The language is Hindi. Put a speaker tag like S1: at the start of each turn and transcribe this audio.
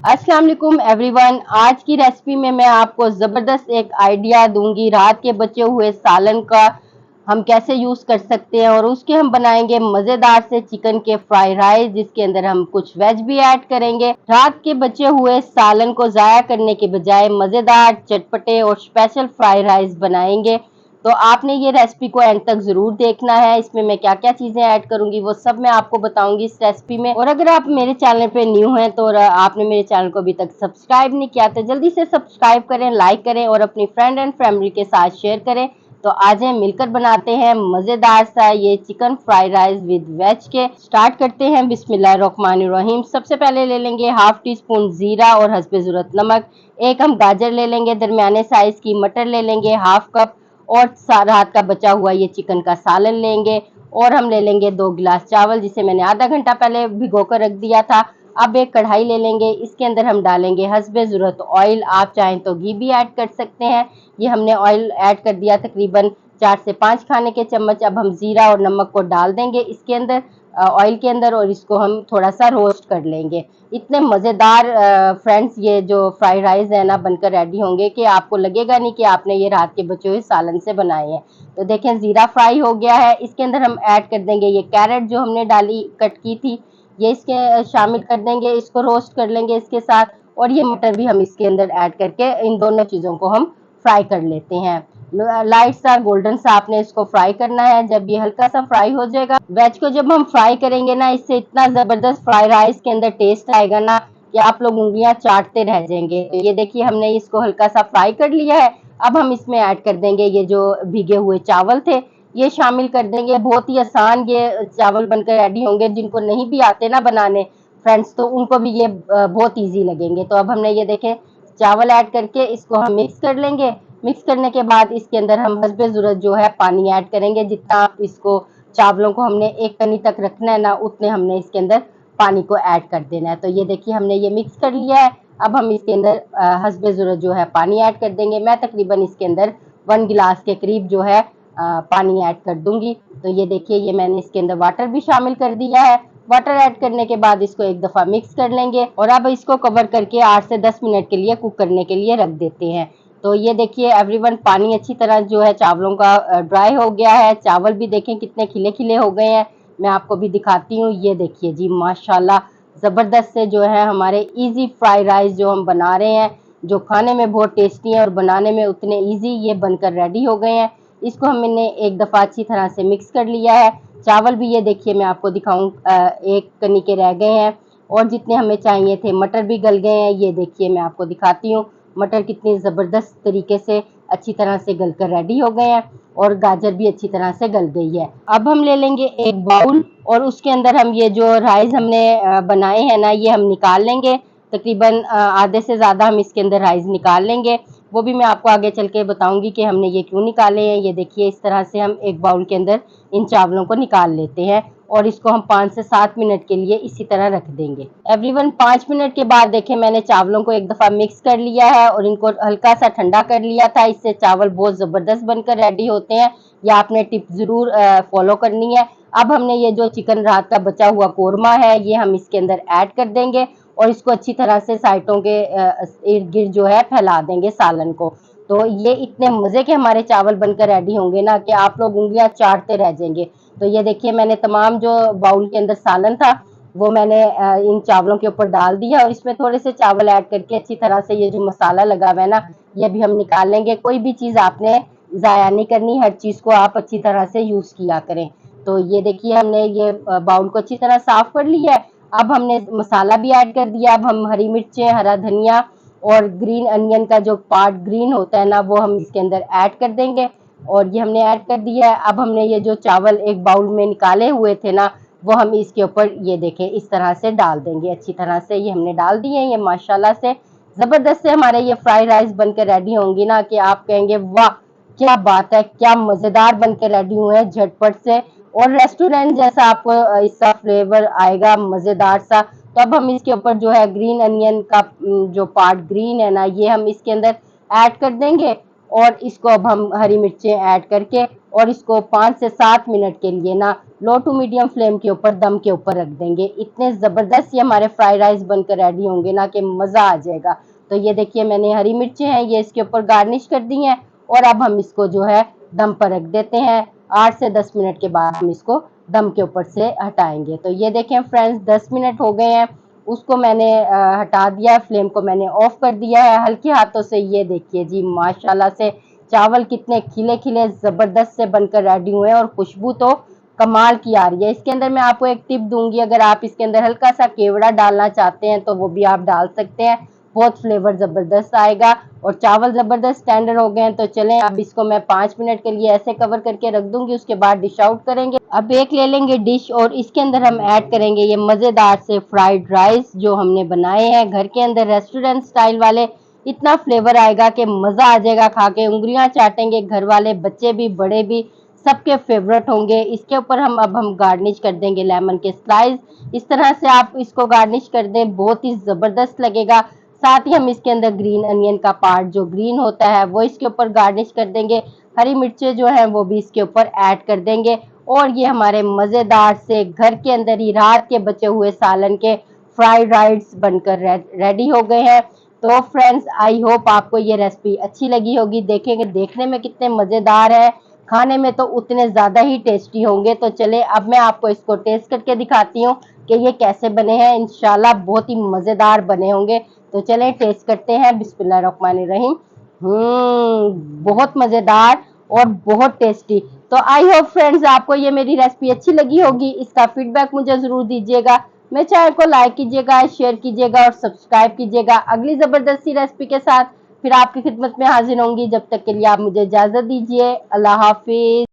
S1: अस्सलाम वालेकुम एवरीवन। आज की रेसिपी में मैं आपको ज़बरदस्त एक आइडिया दूंगी। रात के बचे हुए सालन का हम कैसे यूज़ कर सकते हैं और उसके हम बनाएंगे मज़ेदार से चिकन के फ्राई राइस, जिसके अंदर हम कुछ वेज भी ऐड करेंगे। रात के बचे हुए सालन को ज़ाया करने के बजाय मज़ेदार, चटपटे और स्पेशल फ्राई राइस बनाएंगे। तो आपने ये रेसिपी को एंड तक जरूर देखना है। इसमें मैं क्या क्या चीजें ऐड करूंगी वो सब मैं आपको बताऊंगी इस रेसिपी में। और अगर आप मेरे चैनल पे न्यू हैं तो आपने मेरे चैनल को अभी तक सब्सक्राइब नहीं किया तो जल्दी से सब्सक्राइब करें, लाइक करें और अपनी फ्रेंड एंड फैमिली के साथ शेयर करें। तो आज हम मिलकर बनाते हैं मजेदार सा ये chicken fried rice with veg के। स्टार्ट करते हैं। बिस्मिल्लाहिर्रहमानिर्रहीम। सबसे पहले ले लेंगे हाफ टी स्पून जीरा और हस्बे ज़रूरत नमक। एक हम गाजर ले लेंगे, दरमियाने साइज की मटर ले लेंगे हाफ कप, और रात का बचा हुआ ये चिकन का सालन लेंगे। और हम ले लेंगे 2 गिलास चावल, जिसे मैंने आधा घंटा पहले भिगो कर रख दिया था। अब एक कढ़ाई ले लेंगे, इसके अंदर हम डालेंगे हस्बे ज़रूरत ऑयल। आप चाहें तो घी भी ऐड कर सकते हैं। ये हमने ऑयल ऐड कर दिया तकरीबन 4 से 5 खाने के चम्मच। अब हम जीरा और नमक को डाल देंगे इसके अंदर, ऑयल के अंदर, और इसको हम थोड़ा सा रोस्ट कर लेंगे। इतने मज़ेदार फ्रेंड्स ये जो फ्राइड राइस है ना बनकर रेडी होंगे कि आपको लगेगा नहीं कि आपने ये रात के बचे हुए सालन से बनाए हैं। तो देखें ज़ीरा फ्राई हो गया है। इसके अंदर हम ऐड कर देंगे ये कैरेट जो हमने डाली कट की थी, ये इसके शामिल कर देंगे। इसको रोस्ट कर लेंगे इसके साथ, और ये मटर भी हम इसके अंदर ऐड करके इन दोनों चीज़ों को हम फ्राई कर लेते हैं। लाइट सा गोल्डन सा आपने इसको फ्राई करना है। जब ये हल्का सा फ्राई हो जाएगा, वेज को जब हम फ्राई करेंगे ना, इससे इतना जबरदस्त फ्राई राइस के अंदर टेस्ट आएगा ना कि आप लोग उंगलियां चाटते रह जाएंगे। तो ये देखिए हमने इसको हल्का सा फ्राई कर लिया है। अब हम इसमें ऐड कर देंगे ये जो भीगे हुए चावल थे, ये शामिल कर देंगे। बहुत ही आसान ये चावल बनकर रेडी होंगे। जिनको नहीं भी आते ना बनाने फ्रेंड्स, तो उनको भी ये बहुत ईजी लगेंगे। तो अब हमने ये देखें चावल ऐड करके इसको हम मिक्स कर लेंगे। मिक्स करने के बाद इसके अंदर हम हस्बे ज़रूरत जो है पानी ऐड करेंगे। जितना आप इसको चावलों को हमने एक कनी तक रखना है ना, उतने हमने इसके अंदर पानी को ऐड कर देना है। तो ये देखिए हमने ये मिक्स कर लिया है। अब हम इसके अंदर हस्बे ज़रूरत जो है पानी ऐड कर देंगे। मैं तकरीबन इसके अंदर 1 गिलास के करीब जो है पानी ऐड कर दूंगी। तो ये देखिए ये मैंने इसके अंदर वाटर भी शामिल कर दिया है। वाटर ऐड करने के बाद इसको एक दफ़ा मिक्स कर लेंगे और अब इसको कवर करके 8 से 10 मिनट के लिए कुक करने के लिए रख देते हैं। तो ये देखिए एवरीवन पानी अच्छी तरह जो है चावलों का ड्राई हो गया है। चावल भी देखें कितने खिले खिले हो गए हैं। मैं आपको भी दिखाती हूँ। ये देखिए जी माशाल्लाह ज़बरदस्त से जो है हमारे इजी फ्राई राइस जो हम बना रहे हैं, जो खाने में बहुत टेस्टी है और बनाने में उतने इजी, ये बनकर रेडी हो गए हैं। इसको हमने एक दफ़ा अच्छी तरह से मिक्स कर लिया है। चावल भी ये देखिए मैं आपको दिखाऊं, एक कनी के रह गए हैं और जितने हमें चाहिए थे। मटर भी गल गए हैं। ये देखिए मैं आपको दिखाती हूँ मटर कितनी ज़बरदस्त तरीके से अच्छी तरह से गल कर रेडी हो गए हैं, और गाजर भी अच्छी तरह से गल गई है। अब हम ले लेंगे एक बाउल और उसके अंदर हम ये जो राइस हमने बनाए हैं ना, ये हम निकाल लेंगे। तकरीबन आधे से ज़्यादा हम इसके अंदर राइस निकाल लेंगे। वो भी मैं आपको आगे चल के बताऊंगी कि हमने ये क्यों निकाले हैं। ये देखिए इस तरह से हम एक बाउल के अंदर इन चावलों को निकाल लेते हैं और इसको हम 5 से 7 मिनट के लिए इसी तरह रख देंगे। एवरीवन 5 मिनट के बाद देखें मैंने चावलों को एक दफ़ा मिक्स कर लिया है और इनको हल्का सा ठंडा कर लिया था। इससे चावल बहुत ज़बरदस्त बनकर रेडी होते हैं। यह आपने टिप ज़रूर फॉलो करनी है। अब हमने ये जो चिकन रात का बचा हुआ कोरमा है, ये हम इसके अंदर ऐड कर देंगे और इसको अच्छी तरह से साइडों के इर्द गिर्द जो है फैला देंगे सालन को। तो ये इतने मज़े के हमारे चावल बनकर रेडी होंगे ना कि आप लोग उंगलियां चाटते रह जाएंगे। तो ये देखिए मैंने तमाम जो बाउल के अंदर सालन था वो मैंने इन चावलों के ऊपर डाल दिया और इसमें थोड़े से चावल ऐड करके अच्छी तरह से ये जो मसाला लगा हुआ है ना, ये भी हम निकाल लेंगे। कोई भी चीज़ आपने ज़ाया नहीं करनी, हर चीज़ को आप अच्छी तरह से यूज़ किया करें। तो ये देखिए हमने ये बाउल को अच्छी तरह साफ कर लिया है। अब हमने मसाला भी ऐड कर दिया। अब हम हरी मिर्चें, हरा धनिया और ग्रीन अनियन का जो पार्ट ग्रीन होता है ना, वो हम इसके अंदर ऐड कर देंगे और ये हमने ऐड कर दिया है। अब हमने ये जो चावल एक बाउल में निकाले हुए थे ना, वो हम इसके ऊपर ये देखें इस तरह से डाल देंगे। अच्छी तरह से ये हमने डाल दिए। ये माशाल्लाह से ज़बरदस्त से हमारे ये फ्राइड राइस बनकर रेडी होंगी ना कि आप कहेंगे वाह क्या बात है, क्या मज़ेदार बनकर रेडी हुए हैं झटपट से, और रेस्टोरेंट जैसा आपको इसका फ्लेवर आएगा मज़ेदार सा। तो अब हम इसके ऊपर जो है ग्रीन अनियन का जो पार्ट ग्रीन है ना, ये हम इसके अंदर ऐड कर देंगे और इसको अब हम हरी मिर्चें ऐड करके और इसको 5 से 7 मिनट के लिए ना लो टू मीडियम फ्लेम के ऊपर दम के ऊपर रख देंगे। इतने ज़बरदस्त ये हमारे फ्राइड राइस बनकर रेडी होंगे ना कि मज़ा आ जाएगा। तो ये देखिए मैंने हरी मिर्चें हैं ये इसके ऊपर गार्निश कर दी हैं और अब हम इसको जो है दम पर रख देते हैं। 8 से 10 मिनट के बाद हम इसको दम के ऊपर से हटाएंगे। तो ये देखें फ्रेंड्स 10 मिनट हो गए हैं, उसको मैंने हटा दिया है, फ्लेम को मैंने ऑफ कर दिया है हल्के हाथों से। ये देखिए जी माशाल्लाह से चावल कितने खिले खिले ज़बरदस्त से बनकर रेडी हुए हैं और खुशबू तो कमाल की आ रही है। इसके अंदर मैं आपको एक टिप दूंगी, अगर आप इसके अंदर हल्का सा केवड़ा डालना चाहते हैं तो वो भी आप डाल सकते हैं, बहुत फ्लेवर ज़बरदस्त आएगा। और चावल ज़बरदस्त टेंडर हो गए हैं। तो चलें अब इसको मैं 5 मिनट के लिए ऐसे कवर करके रख दूंगी, उसके बाद डिश आउट करेंगे। अब एक ले लेंगे डिश और इसके अंदर हम ऐड करेंगे ये मज़ेदार से फ्राइड राइस जो हमने बनाए हैं घर के अंदर रेस्टोरेंट स्टाइल वाले। इतना फ्लेवर आएगा कि मज़ा आ जाएगा, खा के उंगलियां चाटेंगे घर वाले, बच्चे भी बड़े भी, सबके फेवरेट होंगे। इसके ऊपर हम गार्निश कर देंगे लेमन के स्लाइस। इस तरह से आप इसको गार्निश कर दें, बहुत ही ज़बरदस्त लगेगा। साथ ही हम इसके अंदर ग्रीन अनियन का पार्ट जो ग्रीन होता है वो इसके ऊपर गार्निश कर देंगे। हरी मिर्चें जो हैं वो भी इसके ऊपर ऐड कर देंगे और ये हमारे मज़ेदार से घर के अंदर ही रात के बचे हुए सालन के फ्राइड राइस बनकर रेडी हो गए हैं। तो फ्रेंड्स आई होप आपको ये रेसिपी अच्छी लगी होगी। देखेंगे देखने में कितने मज़ेदार है, खाने में तो उतने ज़्यादा ही टेस्टी होंगे। तो चले अब मैं आपको इसको टेस्ट करके दिखाती हूँ कि ये कैसे बने हैं। इंशाल्लाह बहुत ही मज़ेदार बने होंगे। तो चलें टेस्ट करते हैं। बिस्मिल्लाहिर्रहमानिर्रहीम। बहुत मज़ेदार और बहुत टेस्टी। तो आई होप फ्रेंड्स आपको ये मेरी रेसिपी अच्छी लगी होगी। इसका फीडबैक मुझे ज़रूर दीजिएगा। मेरे चैनल को लाइक कीजिएगा, शेयर कीजिएगा और सब्सक्राइब कीजिएगा। अगली ज़बरदस्ती रेसिपी के साथ फिर आपकी खिदमत में हाजिर होंगी। जब तक के लिए आप मुझे इजाज़त दीजिए। अल्लाह हाफिज़।